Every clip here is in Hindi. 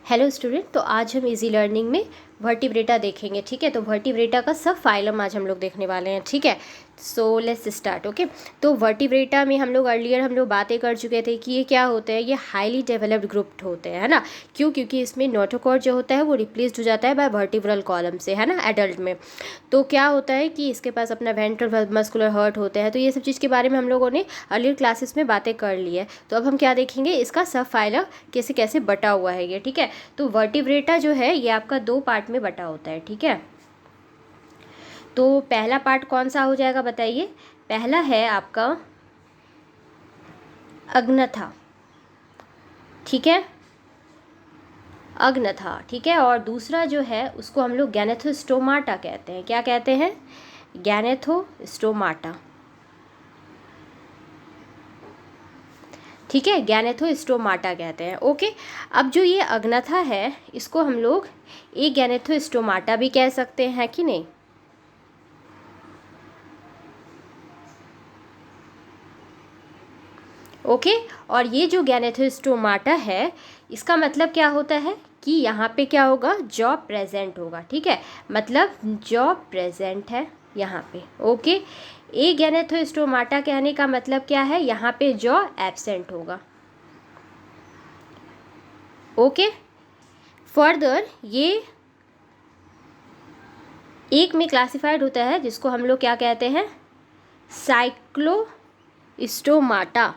हेलो स्टूडेंट, तो आज हम इजी लर्निंग में वर्टिब्रेटा देखेंगे। ठीक है, तो वर्टिब्रेटा का सब फाइलम आज हम लोग देखने वाले हैं। ठीक है, सो लेट्स स्टार्ट। ओके, तो वर्टिब्रेटा में हम लोग बातें कर चुके थे कि ये क्या होते हैं। ये हाईली डेवलप्ड ग्रुप होते हैं, है ना। क्यों? क्योंकि इसमें नोटोकॉर्ड जो होता है वो रिप्लेस्ड हो जाता है बाय वर्टिब्रल कॉलम से, है ना, एडल्ट में। तो क्या होता है कि इसके पास अपना वेंट्रल मस्कुलर हर्ट होते हैं। तो ये सब चीज़ के बारे में हम लोगों ने अर्लियर क्लासेस में बातें कर ली है। तो अब हम क्या देखेंगे, इसका सब फाइलम कैसे कैसे बटा हुआ है ये। ठीक है, तो वर्टिब्रेटा जो है ये आपका दो पार्ट में बटा होता है। ठीक है, तो पहला पार्ट कौन सा हो जाएगा बताइए। पहला है आपका अग्नथा। ठीक है, अग्नथा। ठीक है, और दूसरा जो है उसको हम लोग गैनेथोस्टोमाटा कहते हैं। क्या कहते हैं? गैनेथोस्टोमाटा। ठीक है, गैनेथोस्टोमाटा कहते हैं। ओके, अब जो ये अग्नथा है इसको हम लोग एक गैनेथोस्टोमाटा भी कह सकते हैं कि नहीं। ओके, और ये जो गैनेथोस्टोमाटा है इसका मतलब क्या होता है कि यहाँ पे क्या होगा, जॉ प्रेजेंट होगा। ठीक है, मतलब जॉ प्रेजेंट है यहाँ पे। ओके, ए गैनेथोस्टोमाटा कहने का मतलब क्या है, यहाँ पे जॉ एब्सेंट होगा। ओके, फर्दर ये एक में क्लासिफाइड होता है जिसको हम लोग क्या कहते हैं, साइक्लोस्टोमाटा।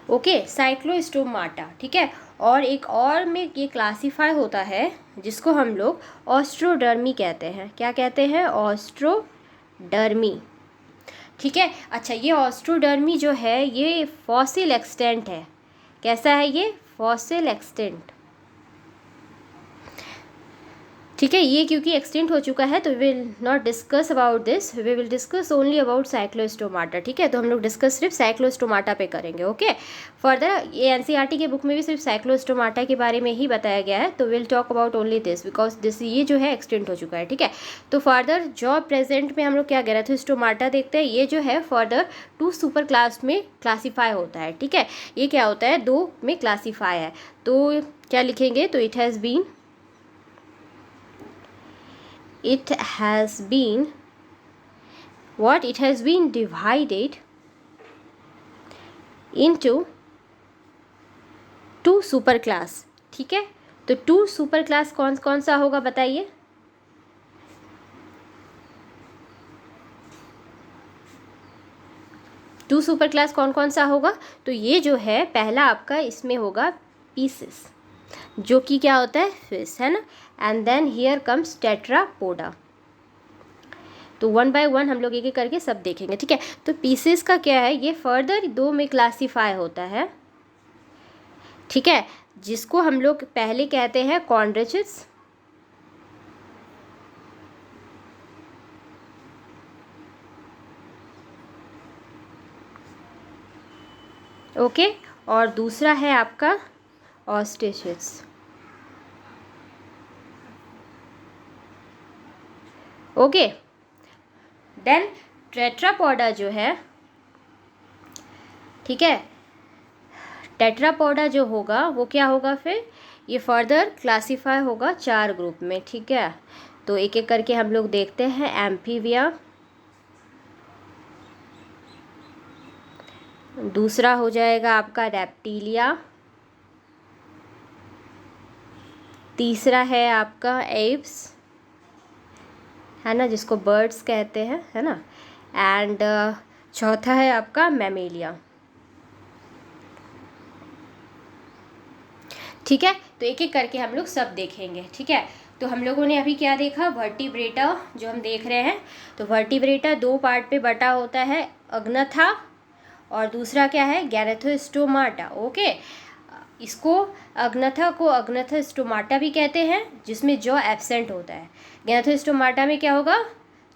Okay, Cyclostomata. ठीक है, और एक और में ये क्लासीफाई होता है जिसको हम लोग ऑस्ट्रोडर्मी कहते हैं। क्या कहते हैं? ऑस्ट्रोडर्मी। ठीक है, अच्छा, ये ऑस्ट्रोडर्मी जो है ये फॉसिल एक्सटेंट है। कैसा है ये? Fossil extant. ठीक है, ये क्योंकि एक्सटेंट हो चुका है तो we will not discuss about this, we will discuss only about cyclostomata. ठीक है, तो हम लोग डिस्कस सिर्फ साइक्लोस्टोमाटा पे करेंगे। ओके, फर्दर ये एनसीईआरटी के बुक में भी सिर्फ साइक्लोस्टोमाटा के बारे में ही बताया गया है। तो will talk about only this because this ये जो है एक्सटेंट हो चुका है। ठीक है, तो फर्दर जो प्रेजेंट में हम लोग क्या गैनेथोस्टोमाटा देखते हैं, ये जो है फर्दर 2 सुपर क्लास में क्लासीफाई होता है। ठीक है, ये क्या होता है, 2 में क्लासीफाई है। तो क्या लिखेंगे, तो it has been divided into 2 super class. ठीक है, तो 2 सुपर क्लास कौन कौन सा होगा बताइए। टू सुपर क्लास कौन कौन सा होगा? तो ये जो है पहला आपका इसमें होगा पीसेस, जो कि क्या होता है, फिश, है ना। And then here comes tetrapoda. तो 1 बाय 1 हम लोग एक एक करके सब देखेंगे। ठीक है, तो पीसेस का क्या है, ये फर्दर 2 में क्लासीफाई होता है। ठीक है, जिसको हम लोग पहले कहते हैं कॉन्ड्रिचिस, ओके, और दूसरा है आपका ऑस्ट्रिचिस। ओके, देन टेट्रापोडा जो है, ठीक है, टेट्रापोडा जो होगा वो क्या होगा, फिर ये फर्दर क्लासीफाई होगा 4 ग्रुप में। ठीक है, तो एक एक करके हम लोग देखते हैं। एम्फीबिया, दूसरा हो जाएगा आपका रेप्टिलिया, तीसरा है आपका एप्स, है ना, जिसको बर्ड्स कहते हैं, है ना। एंड चौथा है आपका मैमेलिया। ठीक है, तो एक एक करके हम लोग सब देखेंगे। ठीक है, तो हम लोगों ने अभी क्या देखा, वर्टिब्रेटा जो हम देख रहे हैं। तो वर्टिब्रेटा 2 पार्ट पे बटा होता है, अग्नथा और दूसरा क्या है, गैनेथोस्टोमाटा। ओके, इसको अग्नथा को अग्नथोस्टोमाटा भी कहते हैं जिसमें जॉ एब्सेंट होता है। गैनेथोस्टोमाटा में क्या होगा,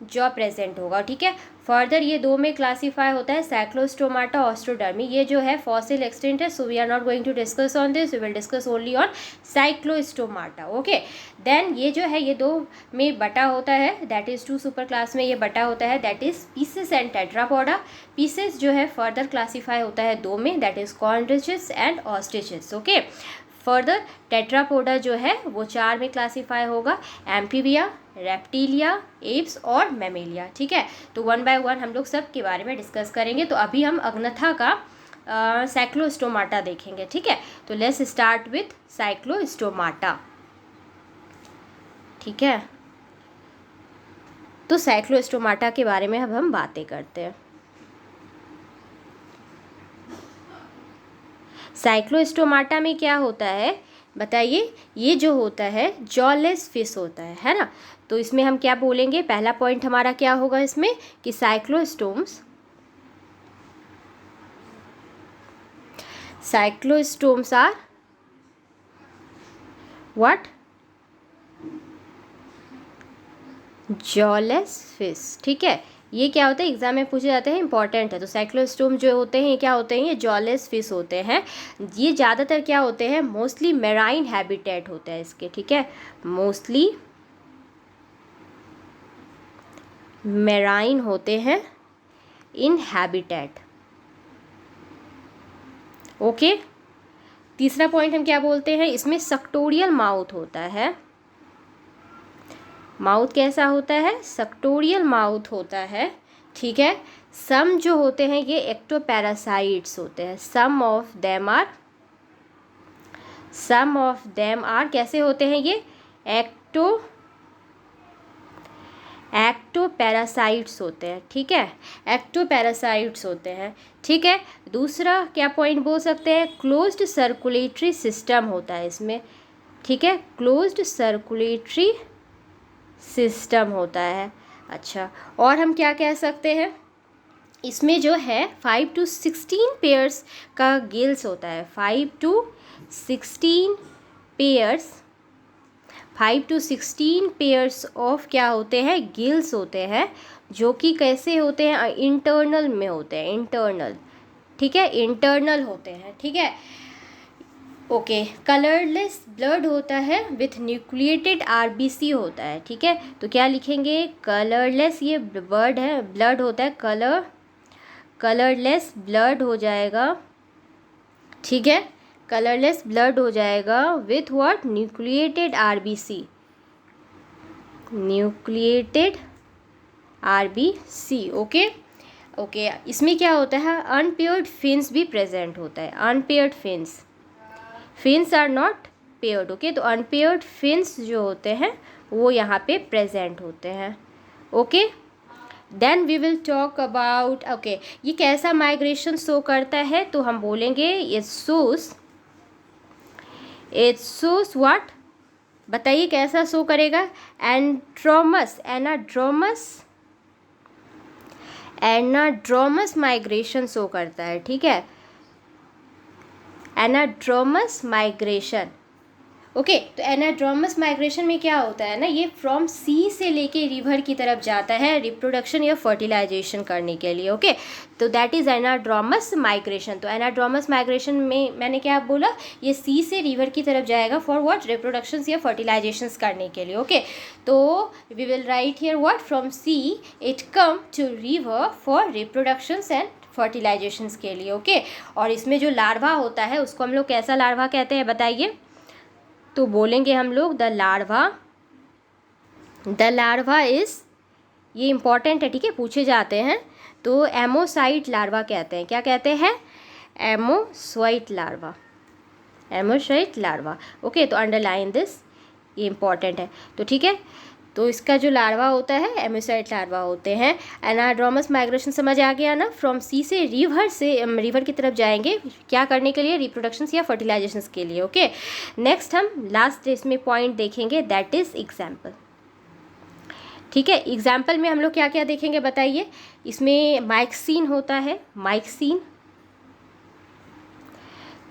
जॉ प्रेजेंट होगा। ठीक है, फर्दर ये दो में क्लासीफाई होता है साइक्लोस्टोमाटा ऑस्ट्रोडर्मी। ये जो है फॉसिल एक्सटिंक्ट है, so we are not going to discuss on this, we will discuss only on cyclostomata. Okay, then ये जो है ये दो में बटा होता है, दैट इज़ 2 सुपर क्लास में ये बटा होता है, that is Pisces and Tetrapoda. Pisces जो है फर्दर क्लासीफाई होता है दो में, that is Chondrichthyes and Osteichthyes. Okay, further Tetrapoda जो है वो 4 में क्लासीफाई होगा, एम्फीबिया, रेप्टिलिया, एप्स और मैमेलिया। ठीक है, तो 1 बाय 1 हम लोग सब के बारे में डिस्कस करेंगे। तो अभी हम अग्नथा का साइक्लोस्टोमाटा देखेंगे। ठीक है, तो लेट्स स्टार्ट विथ साइक्लोस्टोमाटा। ठीक है, तो साइक्लोस्टोमाटा के बारे में अब हम बातें करते हैं। साइक्लोस्टोमाटा में क्या होता है बताइए? ये जो होता है जॉलेस फिश होता है ना। तो इसमें हम क्या बोलेंगे? पहला पॉइंट हमारा क्या होगा इसमें कि cyclostomes are what? Jawless fish. ठीक है, ये क्या होता है एग्जाम में पूछे जाते हैं, इंपॉर्टेंट है। तो साइक्लोस्टोम जो होते हैं ये क्या होते हैं? ये जॉलेस फिश होते हैं। ये ज़्यादातर क्या होते हैं? मोस्टली मेराइन हैबिटेट होता है इसके। ठीक है, मोस्टली मेराइन होते हैं इन हैबिटेट। ओके, तीसरा पॉइंट हम क्या बोलते हैं? इसमें सक्टोरियल माउथ होता है। माउथ कैसा होता है? सक्टोरियल माउथ होता है। ठीक है, सम जो होते हैं ये एक्टोपैरासाइट्स होते हैं। सम ऑफ देम आर कैसे होते हैं? ये एक्टोपैरासाइट्स होते हैं। ठीक है, एक्टोपैरासाइट्स होते हैं। ठीक है, दूसरा क्या पॉइंट बोल सकते हैं? क्लोज्ड सर्कुलेटरी सिस्टम होता है इसमें। ठीक है, क्लोज्ड सर्कुलेटरी सिस्टम होता है। अच्छा, और हम क्या कह सकते हैं? इसमें जो है 5 to 16 पेयर्स का गिल्स होता है। 5 to 16 पेयर्स ऑफ क्या होते हैं? गिल्स होते हैं, जो कि कैसे होते हैं? इंटरनल में होते हैं, इंटरनल। ठीक है, इंटरनल होते हैं। ठीक है, ओके, कलरलेस ब्लड होता है विथ न्यूक्लिएटेड आरबीसी होता है। ठीक है, तो क्या लिखेंगे? कलरलेस, ये वर्ड है, ब्लड होता है, कलरलेस ब्लड हो जाएगा। ठीक है, कलरलेस ब्लड हो जाएगा with what? Nucleated RBC, nucleated RBC. Okay okay, इसमें क्या होता है? अनपेयर्ड फिन्स भी प्रेजेंट होता है। Unpaired fins are not paired. Okay, तो अनपेयर्ड फिन्स जो होते हैं वो यहाँ पे प्रेजेंट होते हैं। Okay, then we will talk about, okay, ये कैसा माइग्रेशन शो करता है? तो हम बोलेंगे इट शोस व्हाट? बताइए कैसा शो करेगा? एनाड्रोमस माइग्रेशन शो करता है। ठीक है, एनाड्रोमस माइग्रेशन। ओके, तो एनाड्रोमस माइग्रेशन में क्या होता है ना, ये फ्रॉम सी से लेके रिवर की तरफ जाता है रिप्रोडक्शन या फर्टिलाइजेशन करने के लिए। ओके, तो दैट इज़ एनाड्रोमस माइग्रेशन। तो एनाड्रोमस माइग्रेशन में मैंने क्या बोला? ये सी से रिवर की तरफ जाएगा फॉर व्हाट? रिप्रोडक्शंस या फर्टिलाइजेशंस करने के लिए। ओके, तो we will write here what? From sea it come to river for reproductions and fertilizations के लिए। ओके, और इसमें जो लार्वा होता है उसको हम लोग कैसा लार्वा कहते हैं बताइए? तो बोलेंगे हम लोग द लार्वा इज़, ये इम्पॉर्टेंट है। ठीक है, पूछे जाते हैं। तो एमोसाइट लार्वा कहते हैं। क्या कहते हैं? एमोसाइट लार्वा। ओके, तो अंडरलाइन दिस, ये इम्पॉर्टेंट है। तो ठीक है, तो इसका जो लार्वा होता है एमोसाइट लार्वा होते हैं। एनाड्रोमस माइग्रेशन समझ आ गया ना? फ्रॉम सी से रिवर की तरफ जाएंगे क्या करने के लिए? रिप्रोडक्शंस या फर्टिलाइजेशंस के लिए। ओके, नेक्स्ट हम लास्ट इसमें पॉइंट देखेंगे, दैट इज़ एग्जाम्पल। ठीक है, एग्जाम्पल में हम लोग क्या क्या देखेंगे बताइए? इसमें माइक्सीन होता है, माइक्सीन।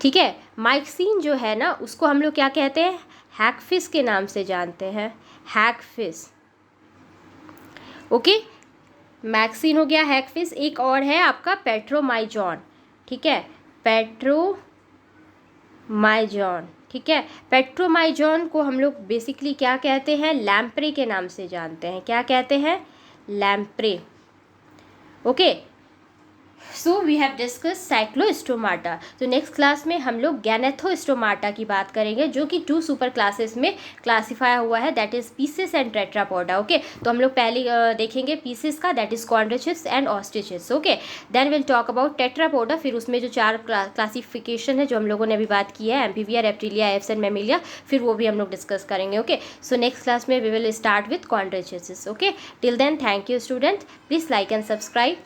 ठीक है, माइक्सीन जो है ना उसको हम लोग क्या कहते हैं? हैगफिश के नाम से जानते हैं, हैगफिश। ओके, मैक्सिन हो गया, हैगफिश, एक और है आपका पेट्रोमाइजॉन, ठीक है, पेट्रोमाइजॉन, ठीक है। पेट्रोमाइजॉन को हम लोग बेसिकली क्या कहते हैं, लैम्प्रे के नाम से जानते हैं। क्या कहते हैं, lamprey, okay. So we have discuss cyclostomata. तो नेक्स्ट क्लास में हम लोग गैनेथोस्टोमाटा की बात करेंगे, जो कि 2 सुपर क्लासेस में क्लासीफाई हुआ है, that is Pisces and Tetrapoda, okay. तो हम लोग पहले देखेंगे पीसेस का, that is Chondrichthyes and Osteichthyes, okay. Then will talk about Tetrapoda, फिर उसमें जो 4 क्लासिफिकेशन है जो हम लोगों ने अभी बात की है, Amphibia, Reptilia, Aves and Mammalia, फिर वो भी हम लोग डिस्कस करेंगे, ओके। सो नेक्स्ट क्लास में we will start with Chondrichthyes, okay. Till then, thank you student, please like and subscribe.